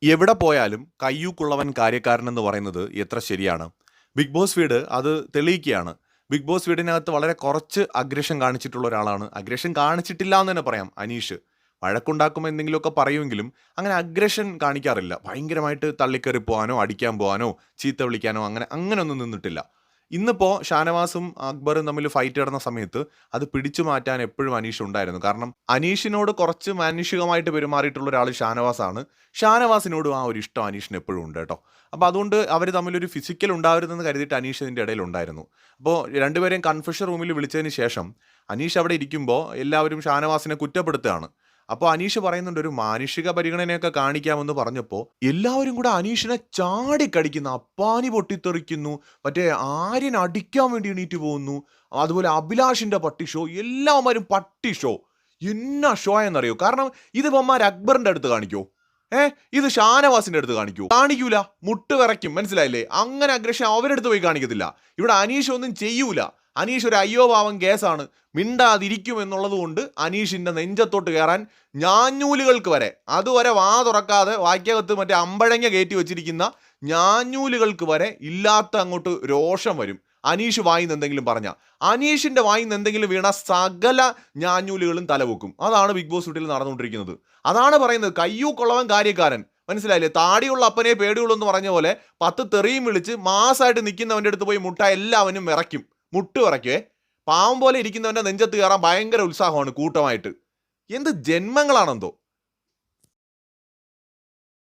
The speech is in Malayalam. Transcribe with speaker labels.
Speaker 1: എവിടെ പോയാലും കയ്യൂക്കുള്ളവൻ കാര്യക്കാരനെന്ന് പറയുന്നത് എത്ര ശരിയാണ്. ബിഗ് ബോസ് വീട് അത് തെളിയിക്കുകയാണ്. ബിഗ് ബോസ് വീടിനകത്ത് വളരെ കുറച്ച് അഗ്രഷൻ കാണിച്ചിട്ടുള്ള ഒരാളാണ്. അഗ്രഷൻ കാണിച്ചിട്ടില്ല എന്ന് തന്നെ പറയാം അനീഷ്. വഴക്കുണ്ടാക്കുമ്പോൾ എന്തെങ്കിലുമൊക്കെ പറയുമെങ്കിലും അങ്ങനെ അഗ്രഷൻ കാണിക്കാറില്ല. ഭയങ്കരമായിട്ട് തള്ളിക്കയറി പോകാനോ അടിക്കാൻ പോകാനോ ചീത്ത വിളിക്കാനോ അങ്ങനെയൊന്നും നിന്നിട്ടില്ല. ഇന്നിപ്പോൾ ഷാനവാസും അക്ബറും തമ്മിൽ ഫൈറ്റ് നടന്ന സമയത്ത് അത് പിടിച്ചു മാറ്റാൻ എപ്പോഴും അനീഷ് ഉണ്ടായിരുന്നു. കാരണം അനീഷിനോട് കുറച്ച് മാനുഷികമായിട്ട് പെരുമാറിയിട്ടുള്ള ഒരാൾ ഷാനവാസാണ്. ഷാനവാസിനോടും ആ ഒരു ഇഷ്ടം അനീഷിന് എപ്പോഴും ഉണ്ട് കേട്ടോ. അപ്പോൾ അതുകൊണ്ട് അവർ തമ്മിലൊരു ഫിസിക്കൽ ഉണ്ടാവരുതെന്ന് കരുതിയിട്ട് അനീഷ് ഇതിൻ്റെ ഇടയിൽ ഉണ്ടായിരുന്നു. അപ്പോൾ രണ്ടുപേരെയും കൺഫെഷൻ റൂമിൽ വിളിച്ചതിന് ശേഷം അനീഷ് അവിടെ ഇരിക്കുമ്പോൾ എല്ലാവരും ഷാനവാസിനെ കുറ്റപ്പെടുത്തുകയാണ്. അപ്പോൾ അനീഷ് പറയുന്നുണ്ട് ഒരു മാനുഷിക പരിഗണനയൊക്കെ കാണിക്കാമെന്ന് പറഞ്ഞപ്പോൾ എല്ലാവരും കൂടെ അനീഷിനെ ചാടിക്കടിക്കുന്നു. അപ്പാനി പൊട്ടിത്തെറിക്കുന്നു. മറ്റേ ആര്യൻ അടിക്കാൻ വേണ്ടി എണീറ്റ് പോകുന്നു. അതുപോലെ അഭിലാഷിന്റെ പട്ടി ഷോ, എല്ലാവരും പട്ടി ഷോ. എന്നാ ഷോ എന്നറിയോ? കാരണം ഇത് ഇവന്മാർ അക്ബറിന്റെ അടുത്ത് കാണിക്കോ? ഇത് ഷാനവാസിന്റെ അടുത്ത് കാണിക്കൂല. മുട്ട് വിറയ്ക്കും, മനസ്സിലായില്ലേ? അങ്ങനെ അഗ്രഷൻ അവരെടുത്ത് പോയി കാണിക്കത്തില്ല. ഇവിടെ അനീഷ് ഒന്നും ചെയ്യൂല. അനീഷ് ഒരു അയ്യോ പാവം കേസാണ്, മിണ്ടാതിരിക്കും എന്നുള്ളത് കൊണ്ട് അനീഷിന്റെ നെഞ്ചത്തോട്ട് കയറാൻ ഞാഞ്ഞൂലുകൾക്ക് വരെ, അതുവരെ വാ തുറക്കാതെ വായ്ക്കകത്ത് മറ്റേ അമ്പഴങ്ങ കയറ്റി വെച്ചിരിക്കുന്ന ഞാഞ്ഞൂലുകൾക്ക് വരെ ഇല്ലാത്ത അങ്ങോട്ട് രോഷം വരും. അനീഷ് വായിന്ന് എന്തെങ്കിലും പറഞ്ഞ, അനീഷിന്റെ വായിന്ന് എന്തെങ്കിലും വീണ സകല ഞാഞ്ഞൂലുകളും തലവെക്കും. അതാണ് ബിഗ് ബോസ് വീട്ടിൽ നടന്നുകൊണ്ടിരിക്കുന്നത്. അതാണ് പറയുന്നത് കയ്യൂക്കുള്ളവൻ കാര്യക്കാരൻ. മനസ്സിലായില്ലേ? താടിയുള്ള അപ്പനെ പേടിയുള്ളൂ എന്ന് പറഞ്ഞ പോലെ 10 തെറിയും വിളിച്ച് മാസമായിട്ട് നിൽക്കുന്നവൻ്റെ അടുത്ത് പോയി മുട്ട എല്ലാവനും വിറയ്ക്കും. മുട്ട് വിറയ്ക്കുവേ. പാവം പോലെ ഇരിക്കുന്നവൻ്റെ നെഞ്ചത്ത് കയറാൻ ഭയങ്കര ഉത്സാഹമാണ് കൂട്ടമായിട്ട്. എന്ത് ജന്മങ്ങളാണെന്തോ.